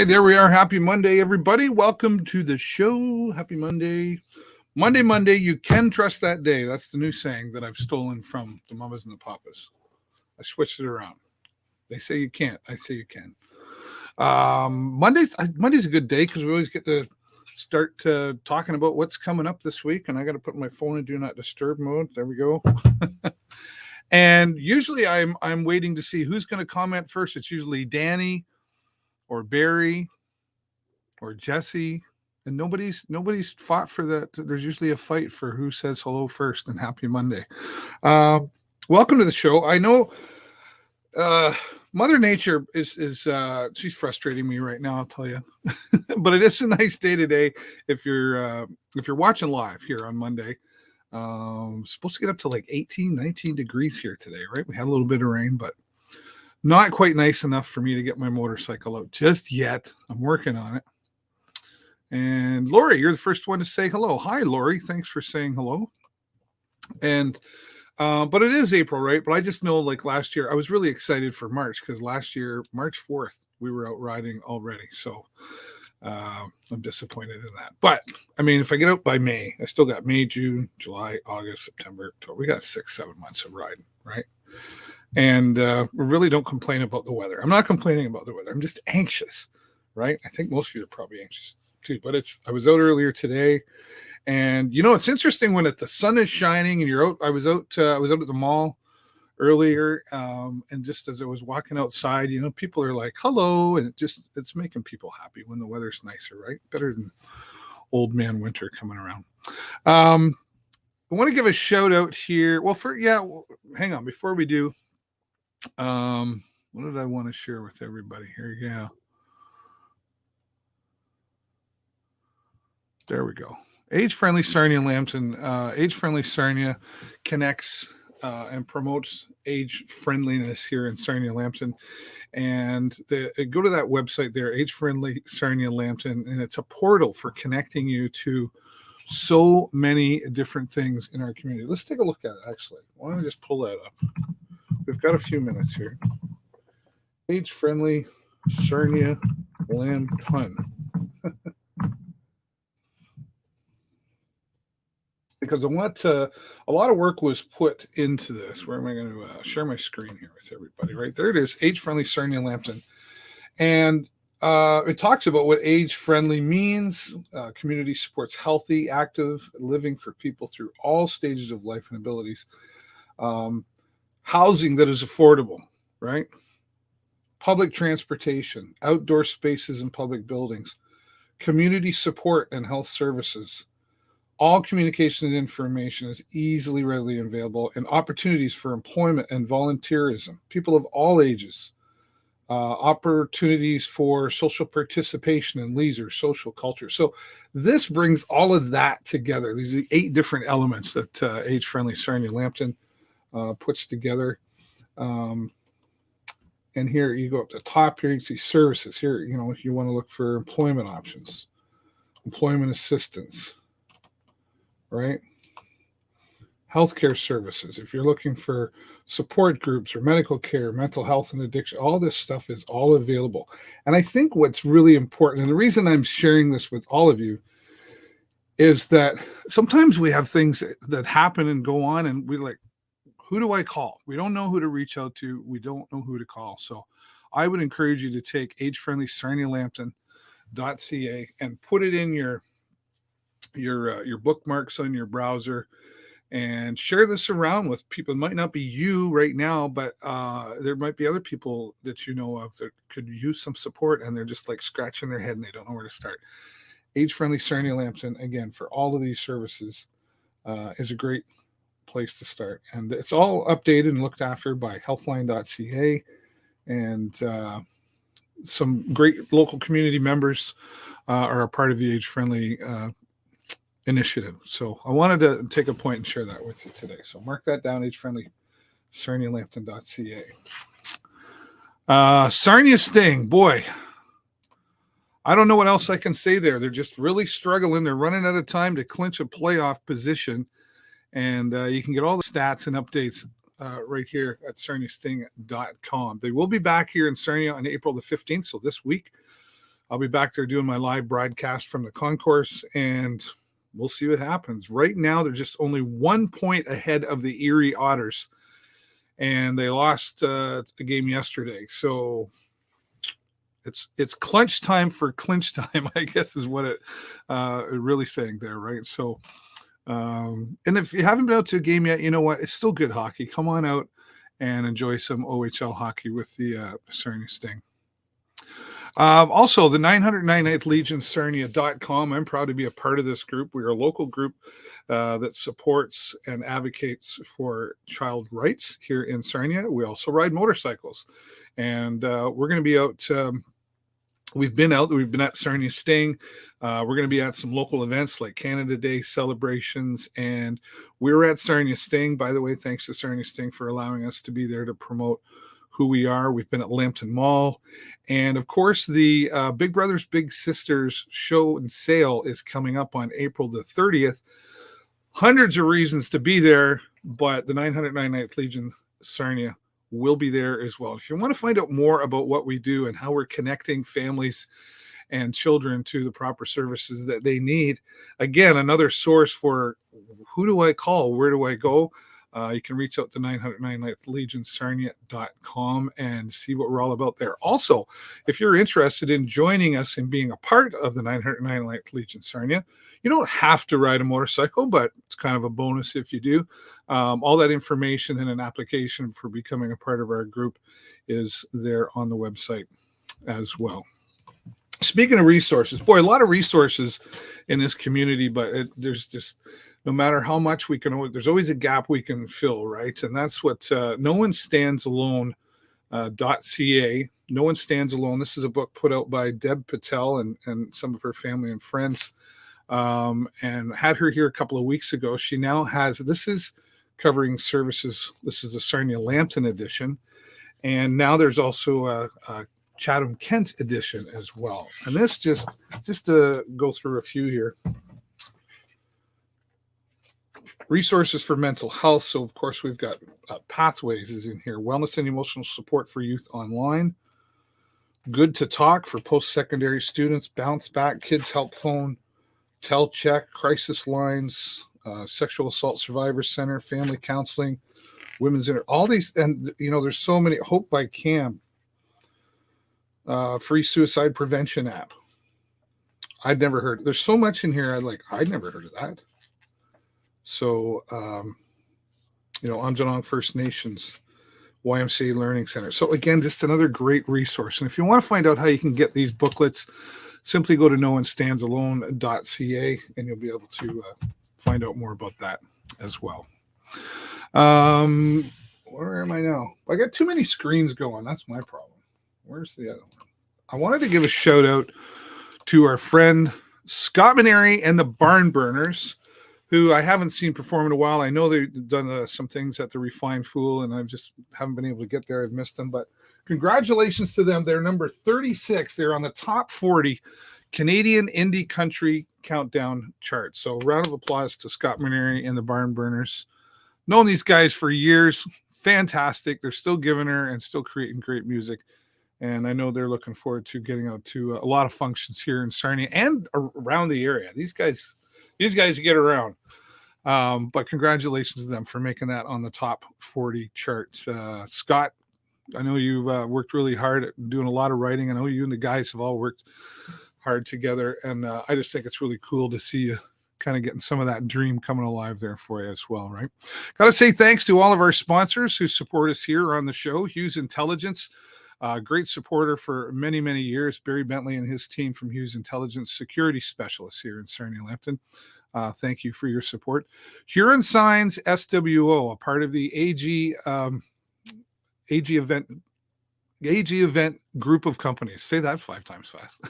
Hey, there we are. Happy Monday, everybody. Welcome to the show. Happy Monday. Monday, you can trust that day. That's the new saying that I've stolen from the mamas and the papas. I switched it around. They say you can't. I say you can. Monday's a good day because we always get to start talking about what's coming up this week. And I got to put my phone in do not disturb mode. There we go. And usually I'm waiting to see who's going to comment first. It's usually Danny or Barry or Jesse, and nobody's fought for that. There's usually a fight for who says hello first, and happy Monday. Welcome to the show. I know Mother Nature is she's frustrating me right now, I'll tell you. But it is a nice day today if you're watching live here on Monday. Supposed to get up to like 18, 19 degrees here today, right? We had a little bit of rain, but not quite nice enough for me to get my motorcycle out just yet. I'm working on it. And Lori, you're the first one to say hello. Hi, Lori. Thanks for saying hello. And but it is April, right? But I just know, like last year, I was really excited for March because last year, March 4th, we were out riding already. So I'm disappointed in that. But I mean, if I get out by May, I still got May, June, July, August, September, October. We got 6-7 months of riding, right? And we really don't complain about the weather. I'm not complaining about the weather. I'm just anxious, right? I think most of you are probably anxious too. But I was out earlier today, and it's interesting when the sun is shining and you're out. I was out at the mall earlier, and just as I was walking outside, people are like, "Hello," and it's making people happy when the weather's nicer, right? Better than old man winter coming around. I want to give a shout out here. Well, hang on before we do. What did I want to share with everybody here? Yeah. There we go. Age-friendly Sarnia Lambton. Age-friendly Sarnia connects and promotes age friendliness here in Sarnia Lambton. And go to that website there, Age-friendly Sarnia Lambton, and it's a portal for connecting you to so many different things in our community. Let's take a look at it, actually. Why don't we just pull that up? We've got a few minutes here. Age-friendly Sarnia Lambton. Because a lot of work was put into this. Where am I going to share my screen here with everybody? Right there it is, Age-friendly Sarnia Lambton. And it talks about what age-friendly means. Community supports healthy, active living for people through all stages of life and abilities. Housing that is affordable, right? Public transportation, outdoor spaces and public buildings, community support and health services. All communication and information is easily, readily available, and opportunities for employment and volunteerism. People of all ages, opportunities for social participation and leisure, social culture. So this brings all of that together. These are 8 different elements that Age-friendly Sarnia Lambton puts together. And here you go up the top here, you can see services here. If you want to look for employment options, employment assistance, right? Healthcare services. If you're looking for support groups or medical care, mental health and addiction, all this stuff is all available. And I think what's really important, and the reason I'm sharing this with all of you, is that sometimes we have things that happen and go on, and we're like, who do I call? We don't know who to reach out to. We don't know who to call. So I would encourage you to take age-friendly sarnialambton.ca and put it in your bookmarks on your browser and share this around with people. It might not be you right now, but there might be other people that you know of that could use some support, and they're just like scratching their head and they don't know where to start. Age-friendly Sarnia Lambton, again, for all of these services, is a great place to start. And it's all updated and looked after by healthline.ca, and some great local community members are a part of the age-friendly initiative. So I wanted to take a point and share that with you today. So mark that down, age-friendly sarnialambton.ca. Sarnia Sting, boy, I don't know what else I can say there. They're just really struggling. They're running out of time to clinch a playoff position. And you can get all the stats and updates right here at sarniasting.com. They will be back here in Sarnia on April the 15th, so this week. I'll be back there doing my live broadcast from the concourse, and we'll see what happens. Right now, they're just only 1 point ahead of the Erie Otters, and they lost a game yesterday. So it's clinch time for clinch time, I guess, is what it really saying there, right? So, and if you haven't been out to a game yet, you know what? It's still good hockey. Come on out and enjoy some OHL hockey with the Sarnia Sting. Also, the 999th Legion Sarnia.com. I'm proud to be a part of this group. We are a local group that supports and advocates for child rights here in Sarnia. We also ride motorcycles, and we're going to be out. We've been at Sarnia Sting. We're going to be at some local events like Canada Day celebrations, and we were at Sarnia Sting. By the way, thanks to Sarnia Sting for allowing us to be there to promote who we are. We've been at Lambton Mall, and of course, the Big Brothers Big Sisters show and sale is coming up on April the 30th. Hundreds of reasons to be there, but the 999th Legion Sarnia will be there as well. If you want to find out more about what we do and how we're connecting families and children to the proper services that they need, again, another source for who do I call, where do I go? You can reach out to 999th Legion Sarnia.com and see what we're all about there. Also, if you're interested in joining us and being a part of the 999th Legion Sarnia, you don't have to ride a motorcycle, but it's kind of a bonus if you do. All that information and an application for becoming a part of our group is there on the website as well. Speaking of resources, boy, a lot of resources in this community, but there's just, no matter how much we can, there's always a gap we can fill, right? And that's what No One Stands Alone .ca. No One Stands Alone. This is a book put out by Deb Patel and some of her family and friends, and had her here a couple of weeks ago. She now has, this is covering services. This is the Sarnia Lambton edition. And now there's also a Chatham Kent edition as well. And this just to go through a few here. Resources for mental health. So, of course, we've got Pathways is in here. Wellness and emotional support for youth online. Good to Talk for post-secondary students. Bounce Back, Kids Help Phone, Tell Check, Crisis Lines, Sexual Assault Survivor Center, Family Counseling, Women's Inter. All these, and, you know, there's so many. Hope by Cam. Free Suicide Prevention app. I'd never heard. There's so much in here. I'd never heard of that. So, Amjanong First Nations, YMCA Learning Center. So again, just another great resource. And if you want to find out how you can get these booklets, simply go to noonestandsalone.ca and you'll be able to find out more about that as well. Where am I now? I got too many screens going. That's my problem. Where's the other one? I wanted to give a shout out to our friend Scott Maneri and the Barn Burners, who I haven't seen perform in a while. I know they've done some things at the Refined Fool, and I just haven't been able to get there. I've missed them, but congratulations to them. They're number 36. They're on the top 40 Canadian indie country countdown chart. So round of applause to Scott Maneri and the Barn Burners. Known these guys for years. Fantastic. They're still giving her and still creating great music. And I know they're looking forward to getting out to a lot of functions here in Sarnia and around the area. These guys get around. But congratulations to them for making that on the top 40 chart. Scott, I know you've worked really hard at doing a lot of writing. I know you and the guys have all worked hard together. And I just think it's really cool to see you kind of getting some of that dream coming alive there for you as well, right? Got to say thanks to all of our sponsors who support us here on the show. Hughes Intelligence, great supporter for many, many years. Barry Bentley and his team from Hughes Intelligence, security specialists here in Sarnia Lambton. Thank you for your support. Huron Signs SWO, a part of the AG event group of companies. Say that 5 times fast.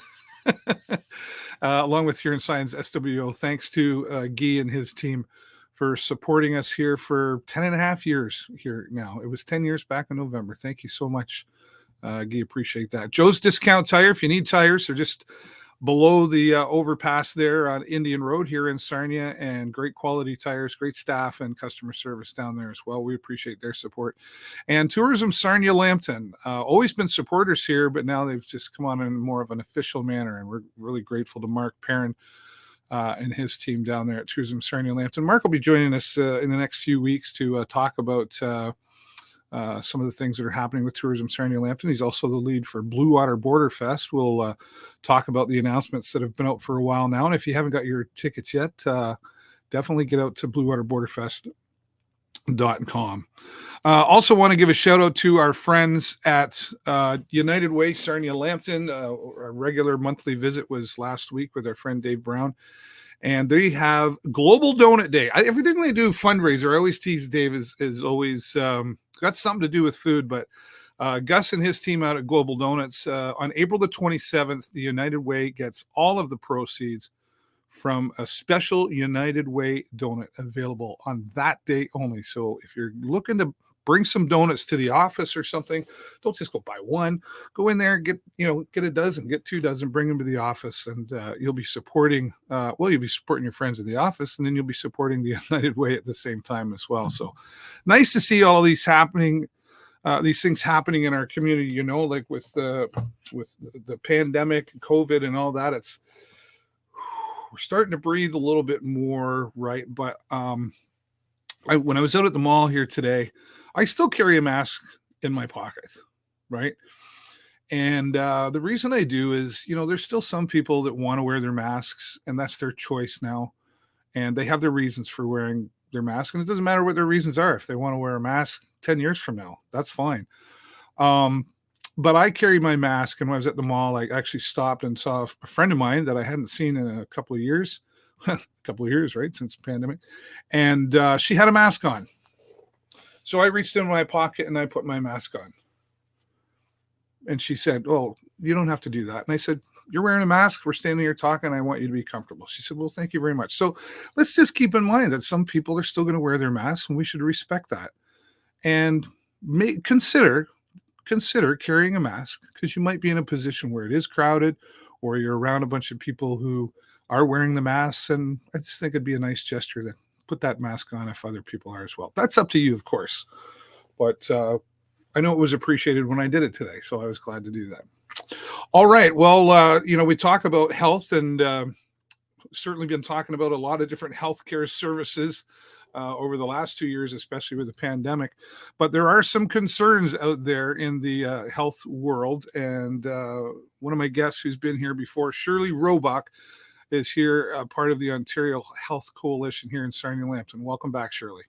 Along with Huron Signs SWO, thanks to Guy and his team for supporting us here for 10 and a half years here now. It was 10 years back in November. Thank you so much, Guy. Appreciate that. Joe's Discount Tire. If you need tires or just below the overpass there on Indian Road here in Sarnia, and great quality tires, great staff and customer service down there as well. We appreciate their support. And Tourism Sarnia Lambton, always been supporters here, but now they've just come on in more of an official manner, and we're really grateful to Mark Perrin and his team down there at Tourism Sarnia Lambton. Mark will be joining us in the next few weeks to talk about some of the things that are happening with Tourism Sarnia Lambton. He's also the lead for Blue Water Border Fest. We'll talk about the announcements that have been out for a while now. And if you haven't got your tickets yet, definitely get out to bluewaterborderfest.com. Also want to give a shout out to our friends at United Way Sarnia Lambton. Our regular monthly visit was last week with our friend Dave Brown. And they have Global Donut Day. Everything they do fundraiser, I always tease Dave, is always got something to do with food. But Gus and his team out at Global Donuts, on April the 27th, the United Way gets all of the proceeds from a special United Way donut available on that day only. So if you're looking to bring some donuts to the office or something, don't just go buy one. Go in there, get a dozen, get 2 dozen, bring them to the office, and you'll be supporting. You'll be supporting your friends in the office, and then you'll be supporting the United Way at the same time as well. So nice to see all these happening. These things happening in our community. Like with the pandemic, COVID, and all that. We're starting to breathe a little bit more, right? But when I was out at the mall here today, I still carry a mask in my pocket, right? And the reason I do is, there's still some people that want to wear their masks, and that's their choice now. And they have their reasons for wearing their mask, and it doesn't matter what their reasons are. If they want to wear a mask 10 years from now, that's fine. But I carry my mask, and when I was at the mall, I actually stopped and saw a friend of mine that I hadn't seen in a couple of years, right, since the pandemic, and she had a mask on. So I reached in my pocket and I put my mask on. And she said, "Oh, you don't have to do that." And I said, "You're wearing a mask. We're standing here talking. I want you to be comfortable." She said, "Well, thank you very much." So let's just keep in mind that some people are still going to wear their masks, and we should respect that. And consider carrying a mask, because you might be in a position where it is crowded, or you're around a bunch of people who are wearing the masks. And I just think it'd be a nice gesture to put that mask on if other people are as well. That's up to you, of course. But I know it was appreciated when I did it today, so I was glad to do that. All right. Well, we talk about health, and certainly been talking about a lot of different healthcare services over the last 2 years, especially with the pandemic. But there are some concerns out there in the health world. And one of my guests who's been here before, Shirley Roebuck, is here, part of the Ontario Health Coalition here in Sarnia Lambton. Welcome back, Shirley.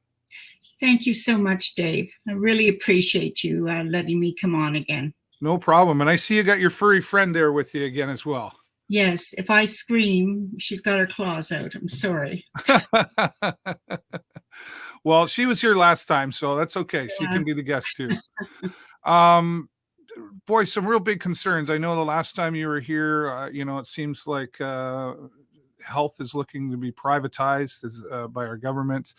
Thank you so much, Dave. I really appreciate you letting me come on again. No problem. And I see you got your furry friend there with you again as well. Yes, if I scream, she's got her claws out. I'm sorry. Well, she was here last time, so that's okay. She can be the guest too. Boy, some real big concerns. I know the last time you were here, it seems like health is looking to be privatized by our government.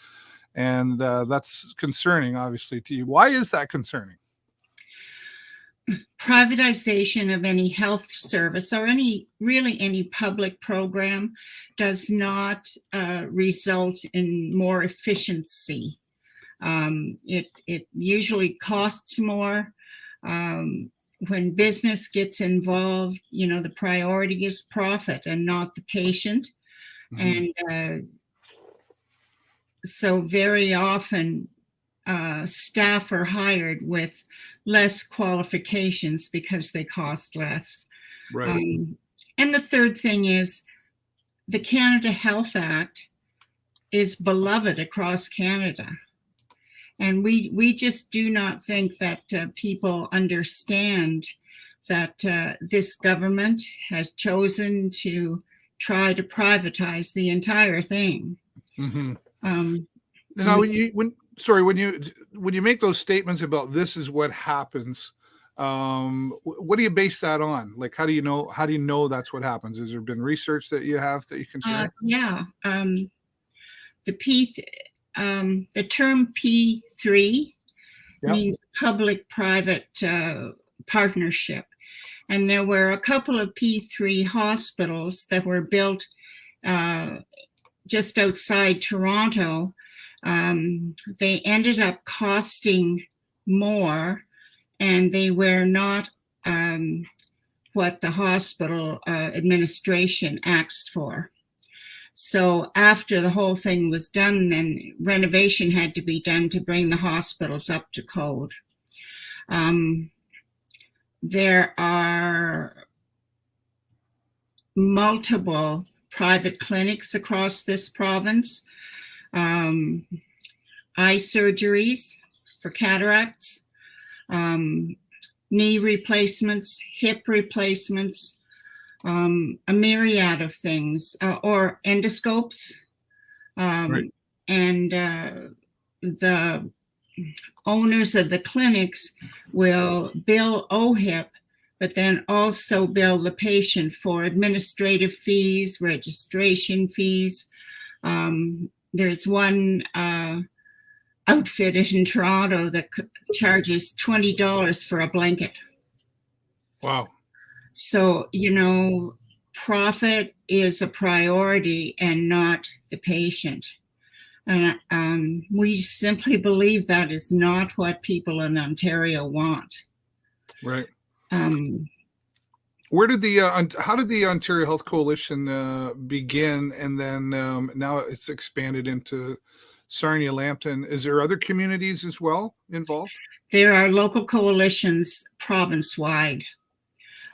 And that's concerning, obviously, to you. Why is that concerning? Privatization of any health service or any public program does not result in more efficiency. It usually costs more. When business gets involved, the priority is profit and not the patient. Mm-hmm. And so very often staff are hired with less qualifications because they cost less. Right. And the third thing is the Canada Health Act is beloved across Canada. And we just do not think that people understand that this government has chosen to try to privatize the entire thing. Mm-hmm. Now, when you make those statements about this is what happens, what do you base that on? Like, how do you know that's what happens? Has there been research that you have that you can share? Yeah. The term P3 means public-private partnership. And there were a couple of P3 hospitals that were built just outside Toronto. They ended up costing more, and they were not what the hospital administration asked for. So after the whole thing was done, then renovation had to be done to bring the hospitals up to code. There are multiple private clinics across this province. Eye surgeries for cataracts, knee replacements, hip replacements, a myriad of things, or endoscopes. Right. And the owners of the clinics will bill OHIP, but then also bill the patient for administrative fees, registration fees. There's one outfit in Toronto that charges $20 for a blanket. Wow. So, you know, profit is a priority and not the patient. And we simply believe that is not what people in Ontario want. Right. Where did how did the Ontario Health Coalition begin, and then now it's expanded into Sarnia, Lambton? Is there other communities as well involved? There are local coalitions province-wide.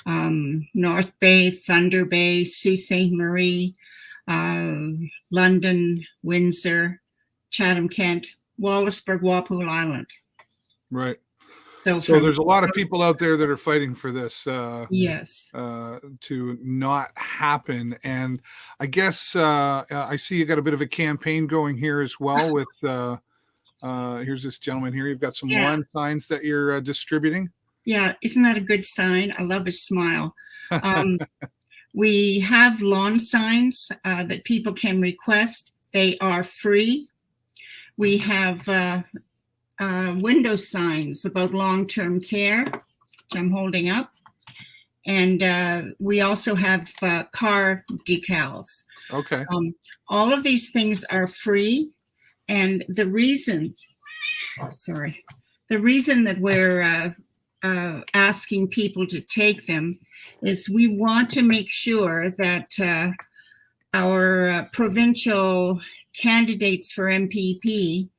North Bay, Thunder Bay, Sault Ste. Marie, London, Windsor, Chatham-Kent, Wallaceburg, Walpole Island. Right. So there's a lot of people out there that are fighting for this yes. To not happen. And I guess I see you got a bit of a campaign going here as well with here's this gentleman here. You've got some lawn signs that you're distributing. Yeah, isn't that a good sign? I love his smile. We have lawn signs that people can request. They are free. We have window signs about long-term care, which I'm holding up. And we also have car decals. Okay. All of these things are free. And the reason that we're asking people to take them is we want to make sure that our provincial candidates for MPP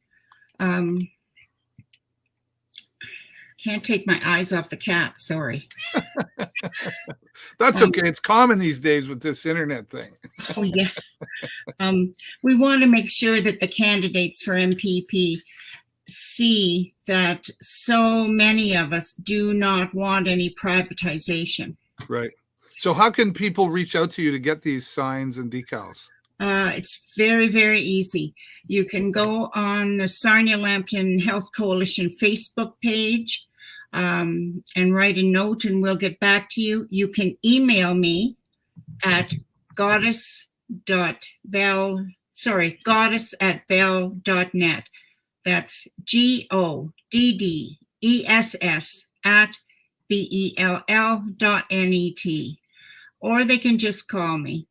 can't take my eyes off the cat, sorry. That's okay. It's common these days with this internet thing. Oh, yeah. We want to make sure that the candidates for MPP see that so many of us do not want any privatization. Right. So how can people reach out to you to get these signs and decals? It's very, very easy. You can go on the Sarnia Lambton Health Coalition Facebook page and write a note, and we'll get back to you. You can email me at goddess@bell.net. That's GODDESS@BELL.net. Or they can just call me.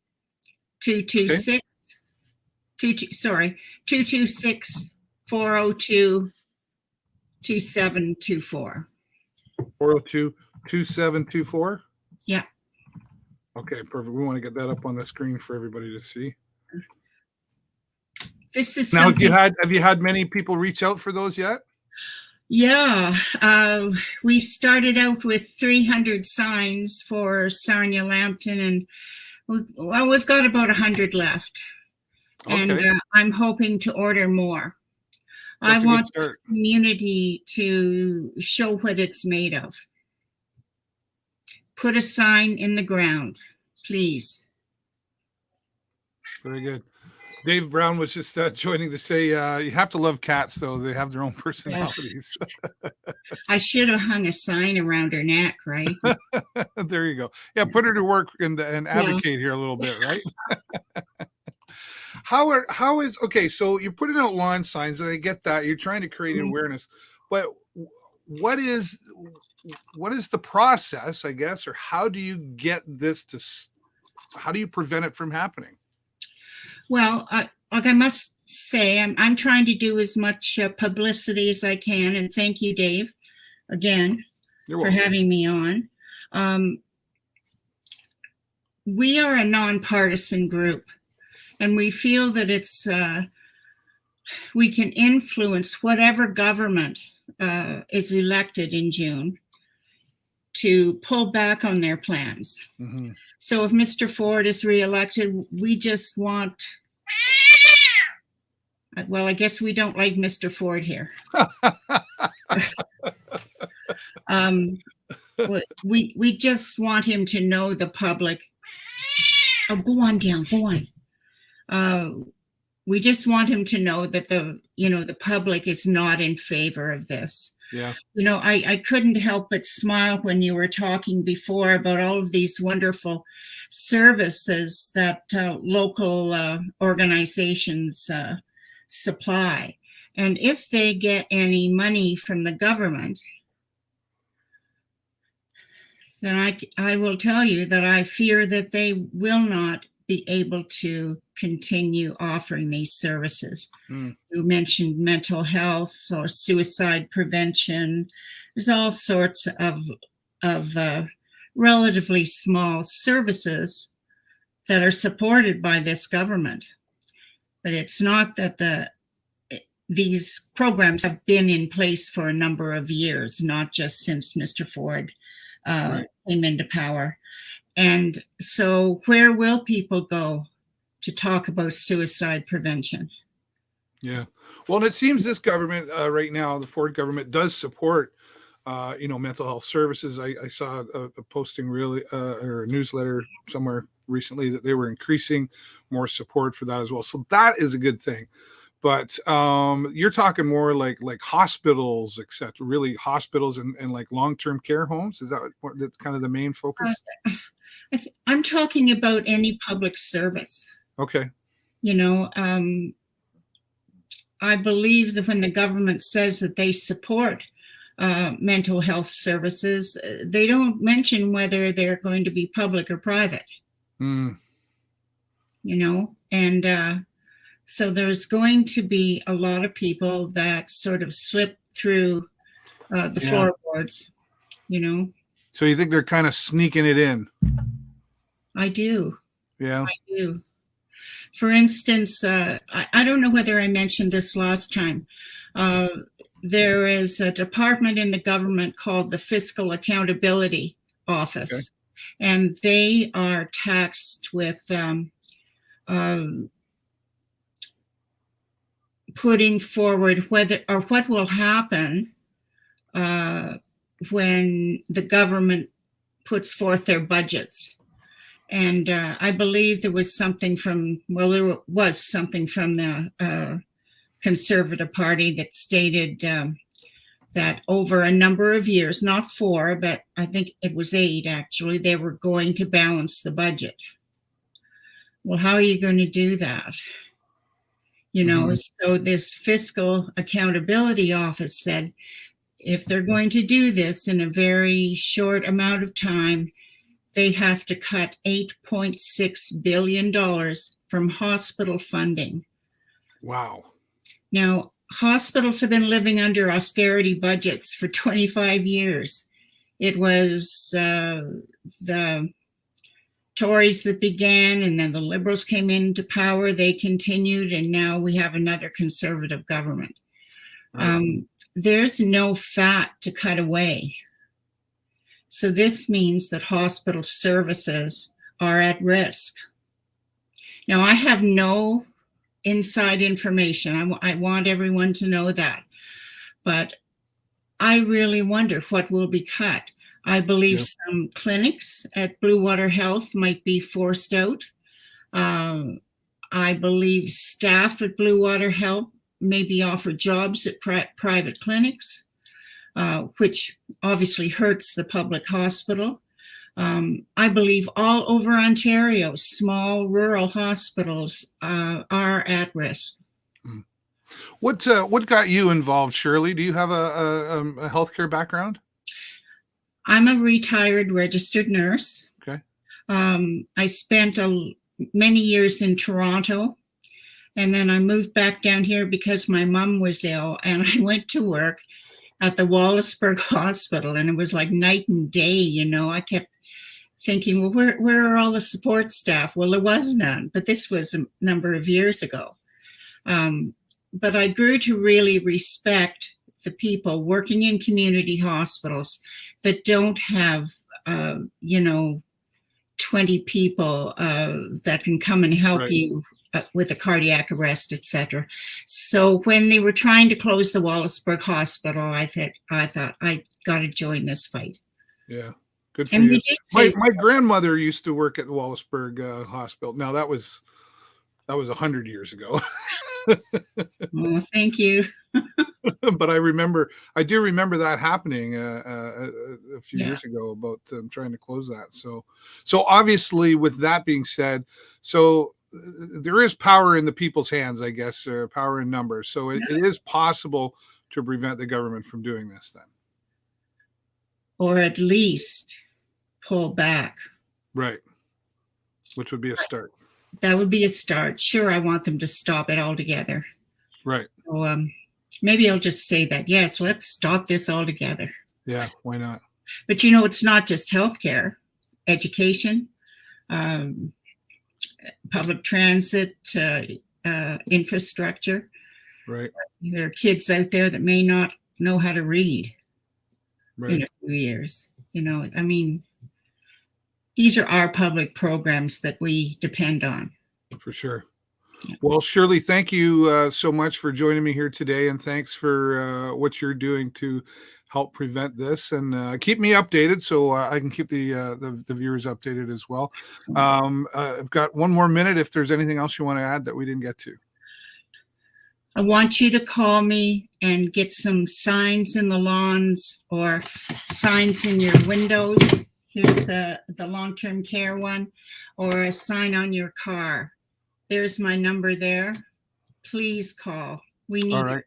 226-402-2724. 402-2724? Yeah. Okay, perfect. We want to get that up on the screen for everybody to see. This is now, have you had many people reach out for those yet? Yeah, we started out with 300 signs for Sarnia Lambton, and we've got about 100 left. Okay. And I'm hoping to order more. I want the community to show what it's made of. Put a sign in the ground, please. Very good. Dave Brown was just joining to say you have to love cats, though. They have their own personalities. I should have hung a sign around her neck, right? There you go. Yeah, put her to work and advocate here a little bit, right? How is okay? So you're putting out lawn signs, and I get that you're trying to create awareness, but what is the process, I guess, or how do you get this how do you prevent it from happening? Well, like I must say, I'm trying to do as much publicity as I can, and thank you, Dave, again, for having me on. We are a nonpartisan group, and we feel that we can influence whatever government is elected in June to pull back on their plans. Mm-hmm. So if Mr. Ford is reelected, we just want, well, I guess we don't like Mr. Ford here. We just want him to know the public. Oh, go on down, go on. We just want him to know that the public is not in favor of this. Yeah. I couldn't help but smile when you were talking before about all of these wonderful services that local organizations supply. And if they get any money from the government, then I will tell you that I fear that they will not be able to continue offering these services. You mentioned mental health or suicide prevention. There's all sorts of relatively small services that are supported by this government. But it's not that these programs have been in place for a number of years, not just since Mr. Ford came into power. And so where will people go to talk about suicide prevention? Yeah. Well, and it seems this government right now, the Ford government, does support, mental health services. I saw a posting or a newsletter somewhere recently that they were increasing more support for that as well. So that is a good thing. But you're talking more like hospitals, etc. Really, hospitals and like long-term care homes. Is that that's kind of the main focus? I'm talking about any public service. Okay. I believe that when the government says that they support mental health services, they don't mention whether they're going to be public or private. And so there's going to be a lot of people that sort of slip through the floorboards, So you think they're kind of sneaking it in? I do. Yeah. I do. For instance, I don't know whether I mentioned this last time. There is a department in the government called the Fiscal Accountability Office, okay. And they are tasked with putting forward what will happen when the government puts forth their budgets. And I believe there was something from the Conservative Party that stated that over a number of years, not 4, but I think it was 8 actually, they were going to balance the budget. Well, how are you going to do that? So this Fiscal Accountability Office said, if they're going to do this in a very short amount of time, they have to cut $8.6 billion from hospital funding. Wow. Now, hospitals have been living under austerity budgets for 25 years. It was the Tories that began, and then the Liberals came into power. They continued, and now we have another Conservative government. There's no fat to cut away. So this means that hospital services are at risk. Now, I have no inside information. I want everyone to know that. But I really wonder what will be cut. I believe some clinics at Blue Water Health might be forced out. I believe staff at Blue Water Health may be offered jobs at private clinics. Which obviously hurts the public hospital. I believe all over Ontario, small rural hospitals are at risk. What got you involved, Shirley? Do you have a healthcare background? I'm a retired registered nurse. Okay. I spent many years in Toronto, and then I moved back down here because my mom was ill, and I went to work at the Wallaceburg Hospital, and it was like night and day. I kept thinking, well, where are all the support staff? Well, there was none, but this was a number of years ago. But I grew to really respect the people working in community hospitals that don't have, 20 people that can come and help Right. you with a cardiac arrest, etc. So when they were trying to close the Wallaceburg Hospital, I thought I got to join this fight. Yeah, good for And you. we did say, My grandmother used to work at the Wallaceburg Hospital. Now that was 100 years ago. oh, thank you. But I do remember that happening a few years ago about trying to close that. So obviously, with that being said, so there is power in the people's hands, I guess, or power in numbers. So it is possible to prevent the government from doing this then. Or at least pull back. Right. Which would be a start. That would be a start. Sure, I want them to stop it altogether. Right. So maybe I'll just say that. Yes, let's stop this altogether. Yeah, why not? But it's not just healthcare, education, public transit, infrastructure. Right. There are kids out there that may not know how to read in a few years. These are our public programs that we depend on. For sure. Yeah. Well, Shirley, thank you so much for joining me here today, and thanks for what you're doing to help prevent this, and keep me updated so I can keep the viewers updated as well. I've got one more minute if there's anything else you want to add that we didn't get to. I want you to call me and get some signs in the lawns or signs in your windows. Here's the long-term care one, or a sign on your car. There's my number there. Please call. We need. All right.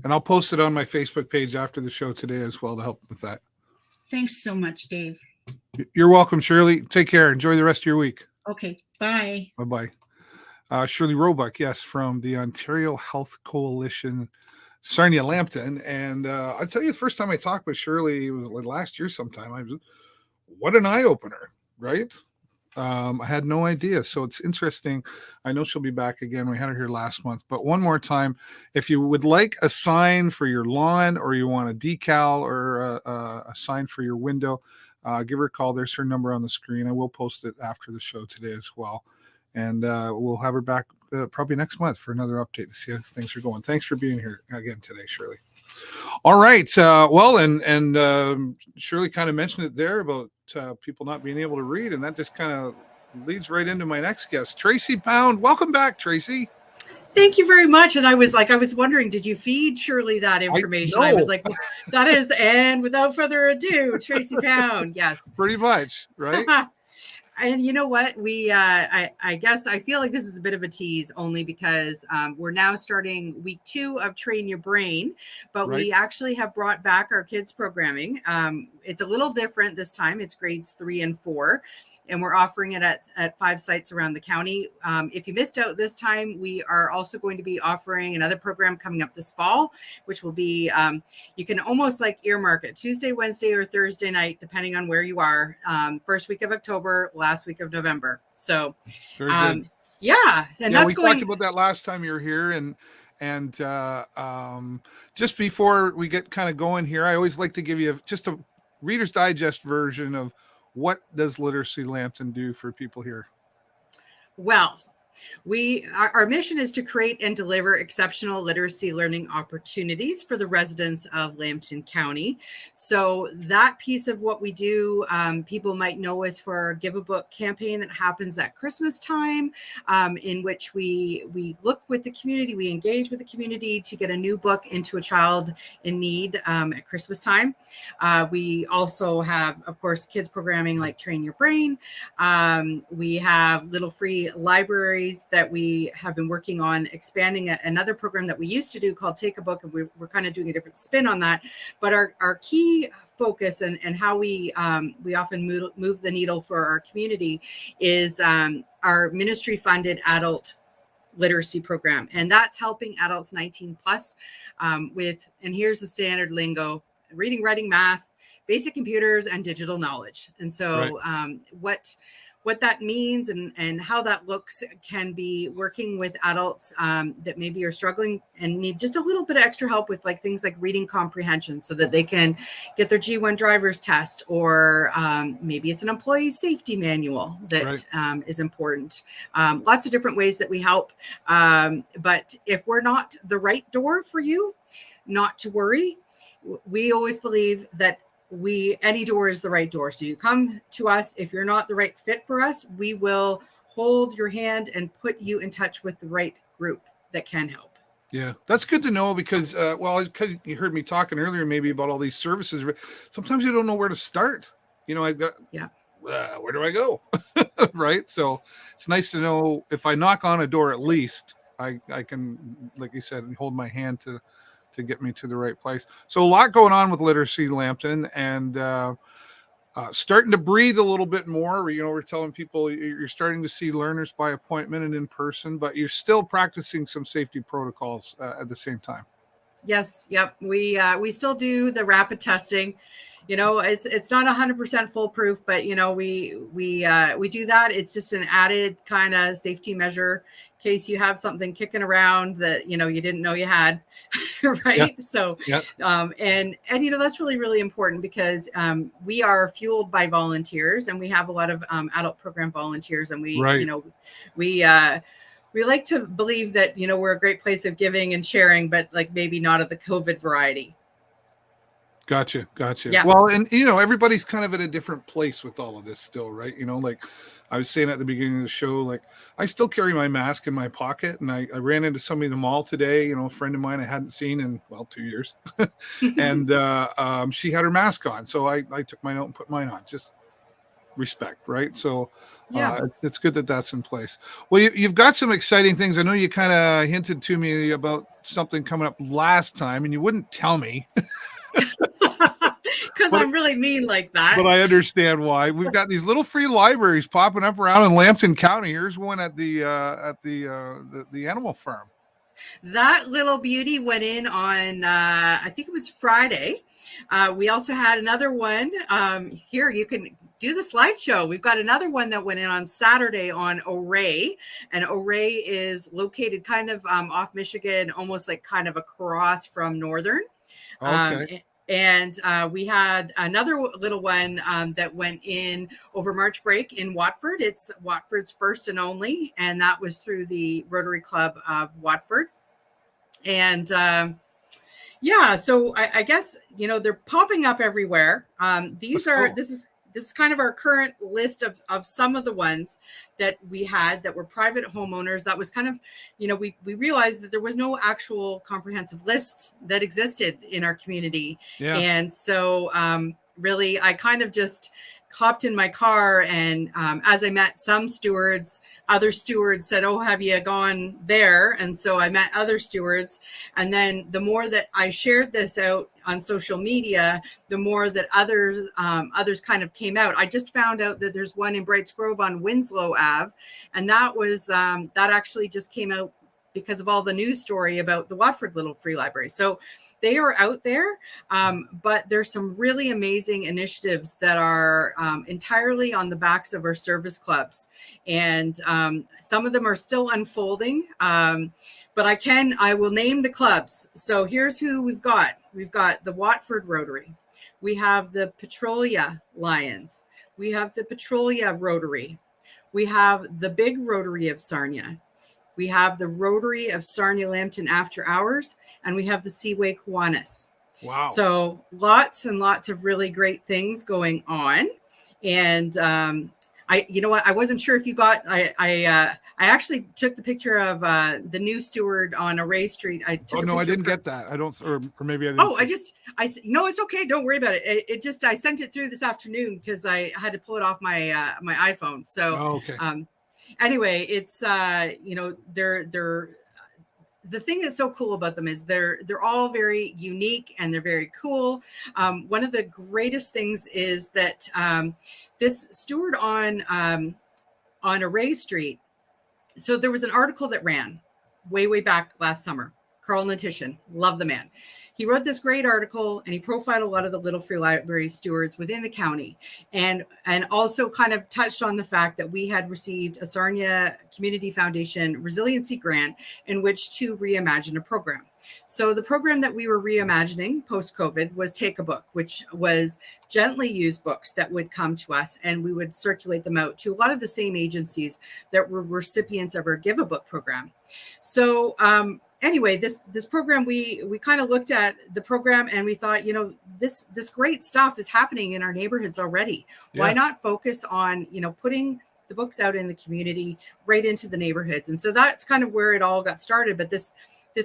And I'll post it on my Facebook page after the show today as well to help with that. Thanks so much, Dave. You're welcome, Shirley. Take care. Enjoy the rest of your week. Okay. Bye. Bye-bye. Shirley Roebuck, yes, from the Ontario Health Coalition, Sarnia, Lambton. And I'll tell you, the first time I talked with Shirley, it was like last year sometime. What an eye-opener, right? I had no idea. So it's interesting. I know she'll be back again. We had her here last month. But one more time, if you would like a sign for your lawn, or you want a decal or a sign for your window, give her a call. There's her number on the screen. I will post it after the show today as well. And we'll have her back probably next month for another update to see how things are going. Thanks for being here again today, Shirley. All right. Well, and Shirley kind of mentioned it there about people not being able to read, and that just kind of leads right into my next guest, Tracy Pound. Welcome back, Tracy. Thank you very much. And I was wondering, did you feed Shirley that information? I was like, well, that is, and without further ado, Tracy Pound. Yes. Pretty much, right? And you know what? I guess I feel like this is a bit of a tease, only because we're now starting week 2 of Train Your Brain, but we actually have brought back our kids programming. It's a little different this time. It's grades 3 and 4. And we're offering it at 5 sites around the county. If you missed out this time, we are also going to be offering another program coming up this fall, which will be, you can almost like earmark it, Tuesday, Wednesday, or Thursday night, depending on where you are. First week of October, last week of November. So, very good. Yeah. And that's we talked about that last time you were here. And just before we get kind of going here, I always like to give you just a Reader's Digest version of what does Literacy Lambton do for people here? Well, our mission is to create and deliver exceptional literacy learning opportunities for the residents of Lambton County. So that piece of what we do, people might know us for our Give a Book campaign that happens at Christmas time, in which we look with the community, we engage with the community to get a new book into a child in need at Christmas time. We also have, of course, kids programming like Train Your Brain. We have little free library ways that we have been working on expanding another program that we used to do called Take a Book, and we're kind of doing a different spin on that. But our key focus and how we often move the needle for our community is our ministry funded adult literacy program, and that's helping adults 19 plus with, and here's the standard lingo: reading, writing, math, basic computers, and digital knowledge. And so what that means and how that looks can be working with adults that maybe are struggling and need just a little bit of extra help with like things like reading comprehension so that they can get their G1 driver's test, or maybe it's an employee safety manual that is important. Lots of different ways that we help. But if we're not the right door for you, not to worry. We always believe that any door is the right door. So you come to us. If you're not the right fit for us, we will hold your hand and put you in touch with the right group that can help. Yeah, that's good to know because, because you heard me talking earlier maybe about all these services. Sometimes you don't know where to start. I've got, where do I go? Right. So it's nice to know if I knock on a door, at least I can, like you said, hold my hand to get me to the right place. So a lot going on with Literacy Lambton, and starting to breathe a little bit more. We're telling people you're starting to see learners by appointment and in person, but you're still practicing some safety protocols at the same time. Yes. Yep. We still do the rapid testing. It's not 100% foolproof, but we do that. It's just an added kind of safety measure in case you have something kicking around that you didn't know you had, right? Yeah. So, and that's really, really important because we are fueled by volunteers, and we have a lot of adult program volunteers, and we like to believe that we're a great place of giving and sharing, but like maybe not of the COVID variety. Gotcha. Yeah. Well, and everybody's kind of at a different place with all of this still, right? Like I was saying at the beginning of the show, like I still carry my mask in my pocket, and I ran into somebody in the mall today, a friend of mine I hadn't seen in 2 years, and she had her mask on, so I took my note and put mine on. Just respect, right? So it's good that that's in place. Well, you've got some exciting things. I know you kind of hinted to me about something coming up last time, and you wouldn't tell me. Because I'm really mean like that. But I understand why. We've got these little free libraries popping up around in Lambton County. Here's one at the animal farm. That little beauty went in on I think it was Friday. We also had another one here. You can do the slideshow. We've got another one that went in on Saturday on O'Ray, and O'Ray is located kind of off Michigan, almost like kind of across from Northern. Okay. And we had another little one that went in over March break in Watford. It's Watford's first and only, and that was through the Rotary Club of Watford. And so I guess they're popping up everywhere. This is kind of our current list of some of the ones that we had that were private homeowners. That was kind of, we realized that there was no actual comprehensive list that existed in our community. Yeah. And so really, I kind of just hopped in my car, and as I met some stewards, other stewards said, "Oh, have you gone there?" And so I met other stewards. And then the more that I shared this out on social media, the more that others kind of came out. I just found out that there's one in Brights Grove on Winslow Ave, and that was that actually just came out because of all the news story about the Watford Little Free Library. So they are out there, but there's some really amazing initiatives that are entirely on the backs of our service clubs. And some of them are still unfolding, but I will name the clubs. So here's who we've got. We've got the Watford Rotary. We have the Petrolia Lions. We have the Petrolia Rotary. We have the Big Rotary of Sarnia. We have the Rotary of Sarnia Lambton After Hours, and we have the Seaway Kiwanis. Wow. So lots and lots of really great things going on. And I wasn't sure if you got, I actually took the picture of the new steward on O'Ray Street. I didn't get that. I don't, or maybe I didn't. No, it's okay. Don't worry about it. I sent it through this afternoon because I had to pull it off my iPhone. So, okay. anyway, it's they're the thing that's so cool about them is they're all very unique and they're very cool. One of the greatest things is that this steward on Array Street. So there was an article that ran way back last summer. Carl Natition, love the man. He wrote this great article and he profiled a lot of the little free library stewards within the county, and also kind of touched on the fact that we had received a Sarnia Community Foundation resiliency grant in which to reimagine a program. So the program that we were reimagining post-COVID was Take a Book, which was gently used books that would come to us, and we would circulate them out to a lot of the same agencies that were recipients of our Give a Book program. So anyway, this program, we kind of looked at the program and we thought, this great stuff is happening in our neighborhoods already. Yeah. Why not focus on, putting the books out in the community right into the neighborhoods? And so that's kind of where it all got started. But this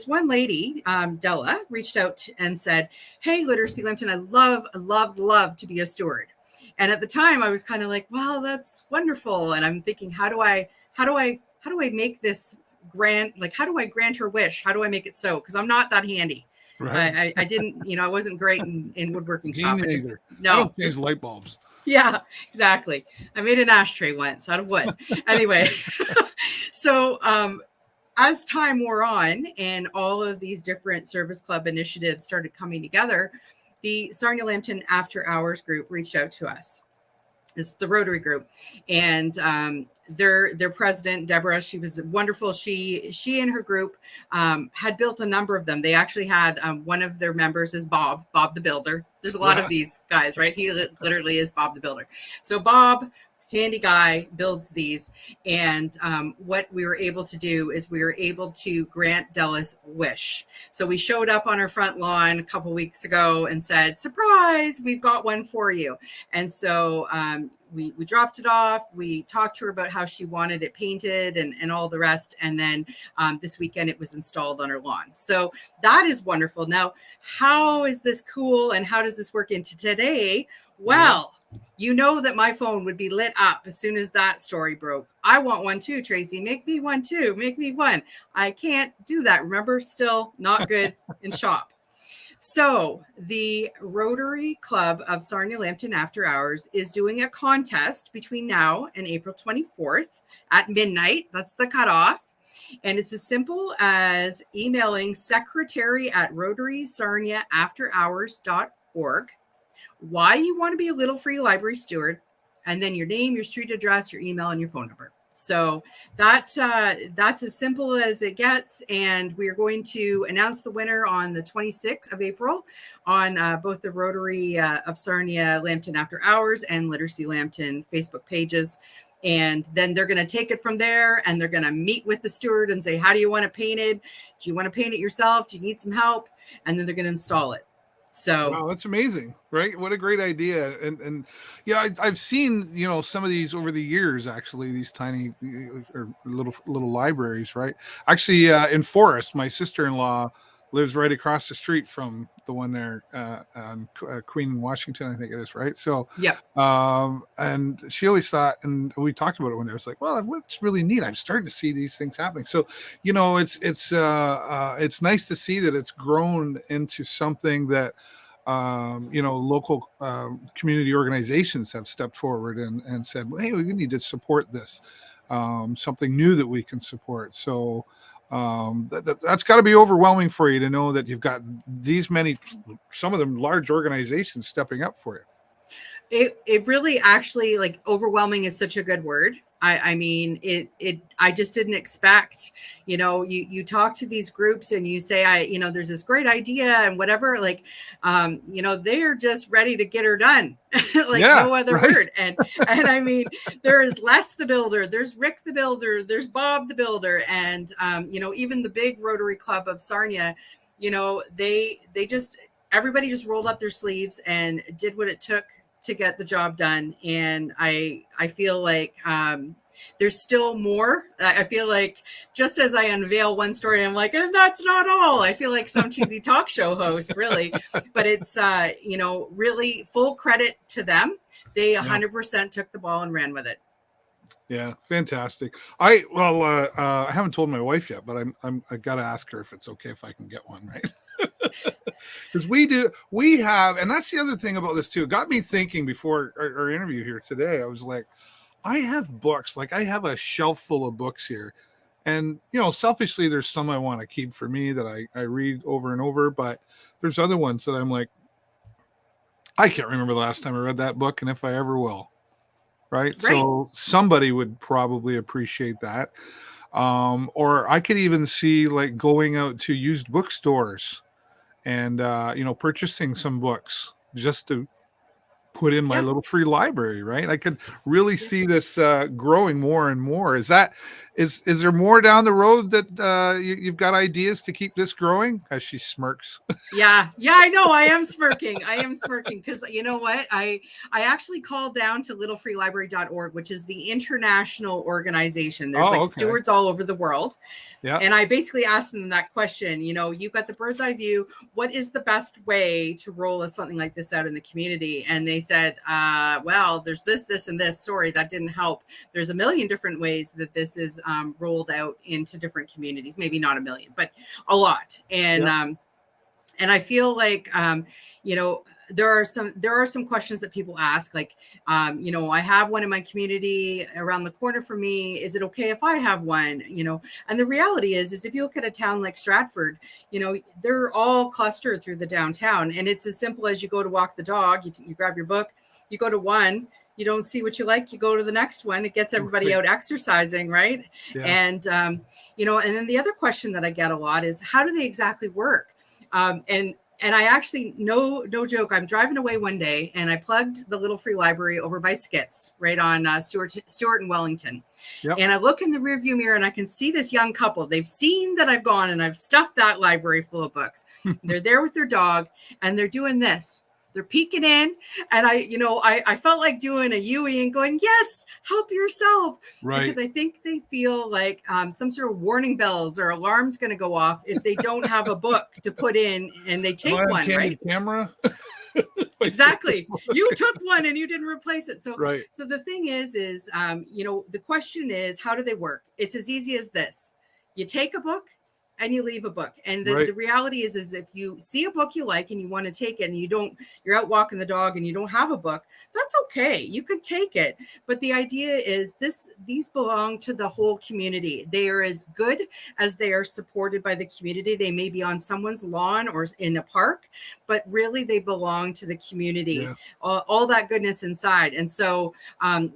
one lady, Della, reached out and said, "Hey, Literacy Lambton, I love to be a steward." And at the time I was kind of like, well, that's wonderful. And I'm thinking, how do I make this grant? Like, how do I grant her wish? How do I make it so? Because I'm not that handy. Right. I didn't, I wasn't great in woodworking shop. I don't change light bulbs. Yeah, exactly. I made an ashtray once out of wood. Anyway, so as time wore on and all of these different service club initiatives started coming together, the Sarnia Lambton After Hours group reached out to us. It's the Rotary Group, and their president, Deborah, she was wonderful. She and her group had built a number of them. They actually had one of their members is Bob the Builder. There's a lot of these guys, right? He literally is Bob the Builder. So Bob, handy guy, builds these. And what we were able to do is we were able to grant Della's wish. So we showed up on her front lawn a couple weeks ago and said, "Surprise, we've got one for you." And so we dropped it off. We talked to her about how she wanted it painted and all the rest. And then this weekend it was installed on her lawn. So that is wonderful. Now, how is this cool and how does this work into today? Well, you know that my phone would be lit up as soon as that story broke. I want one too, Tracy. Make me one too. Make me one. I can't do that. Remember, still not good in shop. So the Rotary Club of Sarnia Lambton After Hours is doing a contest between now and April 24th at midnight. That's the cutoff. And it's as simple as emailing secretary@rotarysarniaafterhours.org why you want to be a little free library steward, and then your name, your street address, your email, and your phone number. So that's as simple as it gets. And we are going to announce the winner on the 26th of April on both the Rotary of Sarnia Lambton After Hours and Literacy Lambton Facebook pages. And then they're going to take it from there and they're going to meet with the steward and say, how do you want it painted? Do you want to paint it yourself? Do you need some help? And then they're going to install it. So wow, that's amazing, right? What a great idea. And yeah, I've seen, some of these over the years, actually, these tiny or little libraries, right? Actually, in Forest, my sister-in-law lives right across the street from the one there on Queen Washington, I think it is, right? So yeah. And she always thought, and we talked about it one day, I was like, well, what's really neat, I'm starting to see these things happening. So it's nice to see that it's grown into something that local community organizations have stepped forward and said, well, hey, we need to support this, something new that we can support. So that's got to be overwhelming for you to know that you've got these many, some of them large organizations stepping up for you. It really actually, like, overwhelming is such a good word. I mean, I just didn't expect, you talk to these groups and you say, there's this great idea and whatever, like, they're just ready to get her done. Like no other word. And I mean, there's Les the Builder, there's Rick the Builder, there's Bob the Builder. And, even the big Rotary Club of Sarnia, everybody just rolled up their sleeves and did what it took to get the job done. And I feel like there's still more. I feel like just as I unveil one story, I'm like, and that's not all. I feel like some cheesy talk show host, really. But it's, really full credit to them. They 100% took the ball and ran with it. Yeah, fantastic. I haven't told my wife yet, but I gotta ask her if it's okay if I can get one, right? Because we have, and that's the other thing about this too. It got me thinking before our interview here today. I was like, I have books, like I have a shelf full of books here, and selfishly, there's some I want to keep for me that I read over and over, but there's other ones that I'm like, I can't remember the last time I read that book, and if I ever will. Right. So somebody would probably appreciate that. Or I could even see like going out to used bookstores and, purchasing some books just to put in my little free library. Right. I could really see this growing more and more. Is there more down the road that you've got ideas to keep this growing? As she smirks. Yeah, I know. I am smirking because you know what? I actually called down to littlefreelibrary.org, which is the international organization. There's stewards all over the world. Yeah. And I basically asked them that question, you've got the bird's eye view. What is the best way to roll something like this out in the community? And they said, well, there's this, and this. Sorry, that didn't help. There's a million different ways that this is rolled out into different communities. Maybe not a million, but a lot. And and I feel like, there are some questions that people ask, like, I have one in my community around the corner from me. Is it okay if I have one? And the reality is if you look at a town like Stratford, they're all clustered through the downtown. And it's as simple as you go to walk the dog, you grab your book, you go to one, you don't see what you like, you go to the next one. It gets everybody out exercising, right? Yeah. And, and then the other question that I get a lot is, how do they exactly work? And I actually, no joke, I'm driving away one day and I plugged the Little Free Library over by Skits, right on Stewart and Wellington. Yep. And I look in the rearview mirror and I can see this young couple. They've seen that I've gone and I've stuffed that library full of books. They're there with their dog and they're doing this. They're peeking in, and I felt like doing a Yui and going, yes, help yourself. Right. Because I think they feel like some sort of warning bells or alarms going to go off if they don't have a book to put in and they take one, right? Camera. Exactly. You took one and you didn't replace it. So, So the thing is, the question is, how do they work? It's as easy as this. You take a book and you leave a book. And the reality is if you see a book you like and you want to take it and you're out walking the dog and you don't have a book, that's okay. You can take it. But the idea is these belong to the whole community. They are as good as they are supported by the community. They may be on someone's lawn or in a park, but really they belong to the community, all that goodness inside. And so,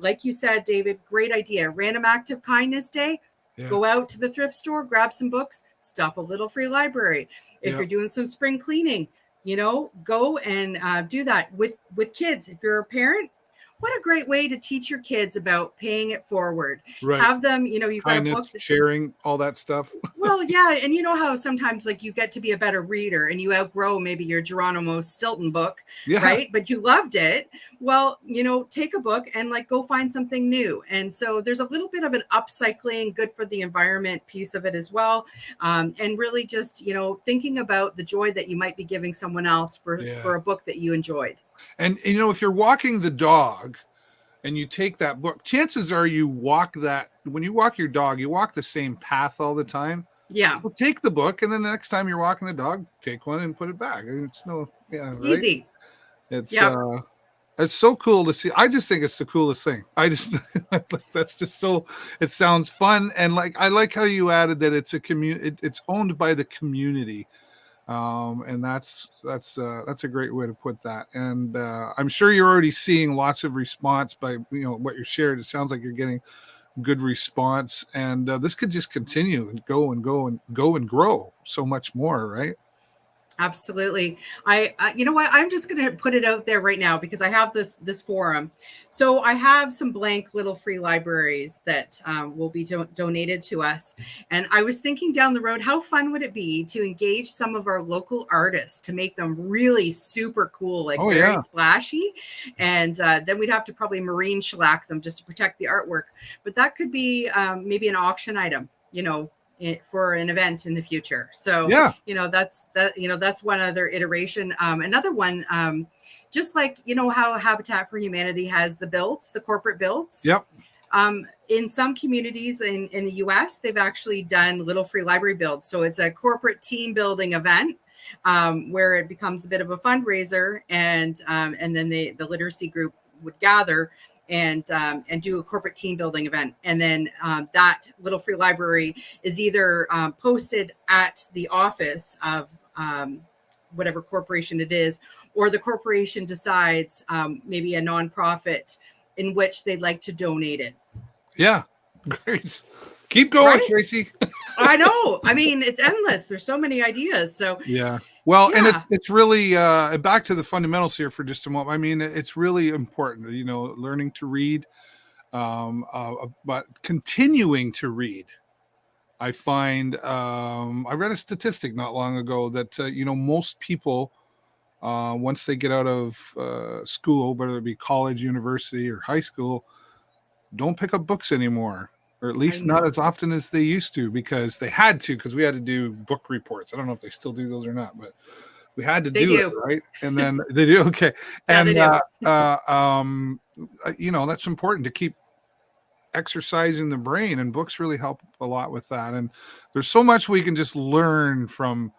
like you said, David, great idea. Random Act of Kindness Day. Yeah. Go out to the thrift store, grab some books, stuff a Little Free Library. If you're doing some spring cleaning, go and do that with kids. If you're a parent, what a great way to teach your kids about paying it forward. Right. Have them, you've got a book. Sharing, all that stuff. Well, yeah. And you know how sometimes like you get to be a better reader and you outgrow maybe your Geronimo Stilton book, right? But you loved it. Well, take a book and like go find something new. And so there's a little bit of an upcycling, good for the environment piece of it as well. And really just, thinking about the joy that you might be giving someone else for a book that you enjoyed. And, if you're walking the dog and you take that book, chances are when you walk your dog, you walk the same path all the time. Yeah. So take the book. And then the next time you're walking the dog, take one and put it back. It's easy. It's so cool to see. I just think it's the coolest thing. That's just so, it sounds fun. And like, I like how you added that it's a community, it's owned by the community. And that's a great way to put that. And I'm sure you're already seeing lots of response by what you shared. It sounds like you're getting good response, and this could just continue and go and grow so much more, right? Absolutely. You know what? I'm just going to put it out there right now because I have this forum. So I have some blank Little Free Libraries that will be donated to us. And I was thinking down the road, how fun would it be to engage some of our local artists to make them really super cool, like very splashy. And then we'd have to probably marine shellac them just to protect the artwork. But that could be maybe an auction item, for an event in the future. So, that's one other iteration. Another one, just like, how Habitat for Humanity has the corporate builds. Yep. In some communities in the US, they've actually done little free library builds. So it's a corporate team building event where it becomes a bit of a fundraiser, and then the literacy group would gather and do a corporate team building event. And then that little free library is either posted at the office of whatever corporation it is, or the corporation decides maybe a nonprofit in which they'd like to donate it. Yeah, great. Keep going, Right? Tracy. I know. I mean, it's endless. There's so many ideas. So Yeah. Well, Yeah. and it's really back to the fundamentals here for just a moment. I mean, it's really important, learning to read, but continuing to read. I find I read a statistic not long ago that most people once they get out of school, whether it be college, university, or high school, don't pick up books anymore, or at least not as often as they used to, because they had to, because we had to do book reports. I don't know if they still do those or not, but we had to do it, right? And then they do. Okay. Yeah, And that's important to keep exercising the brain, and books really help a lot with that. And there's so much we can just learn from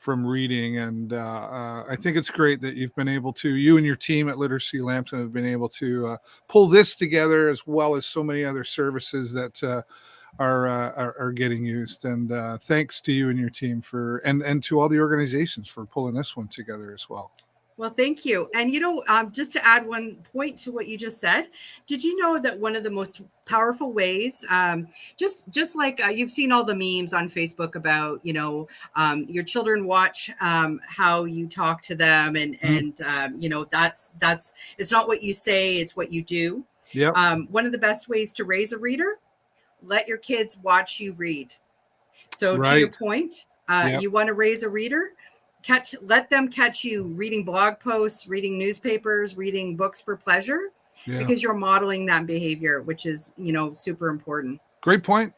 reading. And I think it's great that you've been able to, you and your team at Literacy Lambton have been able to pull this together, as well as so many other services that are getting used. And thanks to you and your team and to all the organizations for pulling this one together as well. Well, thank you. And, just to add one point to what you just said, did you know that one of the most powerful ways, just like you've seen all the memes on Facebook about, your children watch how you talk to them, and that's it's not what you say, it's what you do. Yeah. One of the best ways to raise a reader, let your kids watch you read. So to your point, you want to raise a reader, let them catch you reading blog posts, reading newspapers, reading books for pleasure, because you're modeling that behavior, which is, super important. Great point.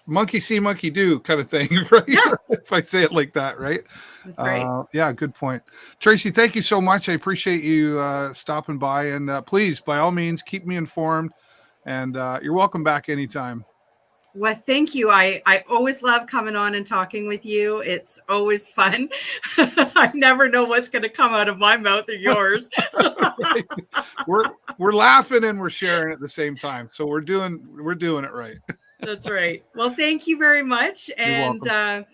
Monkey see, monkey do kind of thing, right? Yeah. If I say it like that, right? That's right. Yeah, good point. Tracy, thank you so much. I appreciate you stopping by, and please, by all means, keep me informed, and you're welcome back anytime. Well, thank you. I always love coming on and talking with you. It's always fun. I never know what's going to come out of my mouth or yours. We're laughing and we're sharing at the same time. So we're doing it right. That's right. Well, thank you very much. And the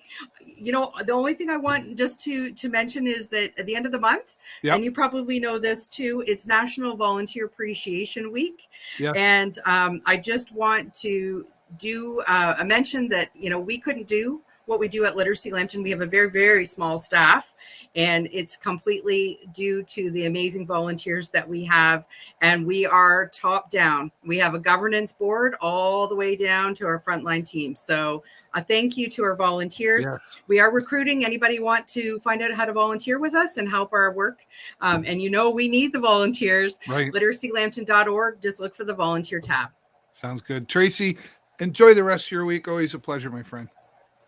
only thing I want just to mention is that at the end of the month, and you probably know this too, it's National Volunteer Appreciation Week. Yes. And I just want to do a mention that we couldn't do what we do at Literacy Lambton. We have a very, very small staff, and it's completely due to the amazing volunteers that we have. And we are top down. We have a governance board all the way down to our frontline team. So a thank you to our volunteers. Yeah. We are recruiting. Anybody want to find out how to volunteer with us and help our work? And we need the volunteers. Right. LiteracyLambton.org. Just look for the volunteer tab. Sounds good. Tracy, enjoy the rest of your week. Always a pleasure, my friend.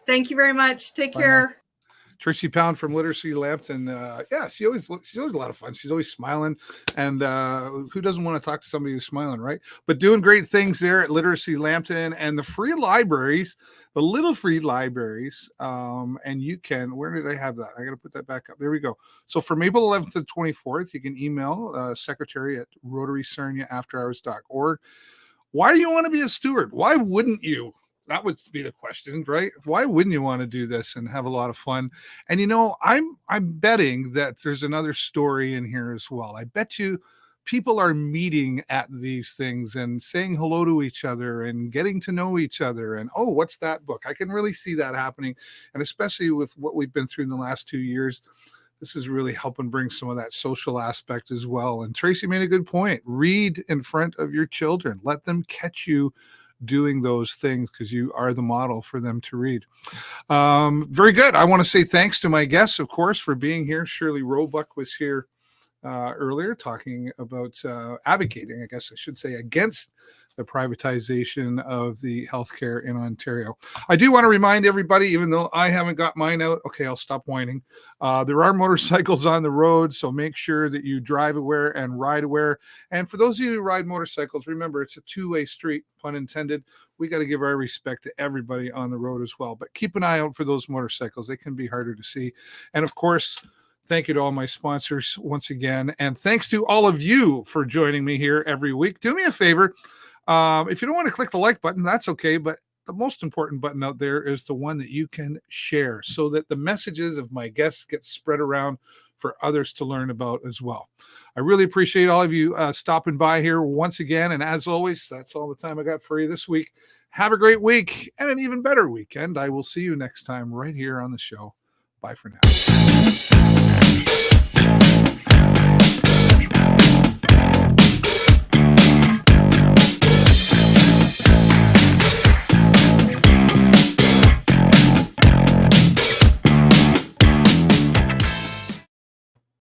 Thank you very much. Take care. Tracy Pound from Literacy Lambton. She's always a lot of fun. She's always smiling, and who doesn't want to talk to somebody who's smiling, right? But doing great things there at Literacy Lambton, and the free libraries, the little free libraries. And you can, where did I have that? I got to put that back up. There we go. So from April 11th to the 24th, you can email secretary at rotarysarniaafterhours.org. Why do you want to be a steward? Why wouldn't you? That would be the question, right? Why wouldn't you want to do this and have a lot of fun? And I'm betting that there's another story in here as well. I bet you people are meeting at these things and saying hello to each other and getting to know each other. And what's that book? I can really see that happening. And especially with what we've been through in the last 2 years, this is really helping bring some of that social aspect as well. And Tracy made a good point. Read in front of your children. Let them catch you doing those things, because you are the model for them to read. Very good. I want to say thanks to my guests, of course, for being here. Shirley Roebuck was here earlier talking about advocating, I guess I should say, against the privatization of the healthcare in Ontario. I do want to remind everybody, even though I haven't got mine out, okay, I'll stop whining. There are motorcycles on the road, so make sure that you drive aware and ride aware. And for those of you who ride motorcycles, remember, it's a two-way street, pun intended. We got to give our respect to everybody on the road as well. But keep an eye out for those motorcycles. They can be harder to see. And of course, thank you to all my sponsors once again. And thanks to all of you for joining me here every week. Do me a favor. If you don't want to click the like button, that's okay. But the most important button out there is the one that you can share so that the messages of my guests get spread around for others to learn about as well. I really appreciate all of you stopping by here once again. And as always, that's all the time I got for you this week. Have a great week and an even better weekend. I will see you next time right here on the show. Bye for now.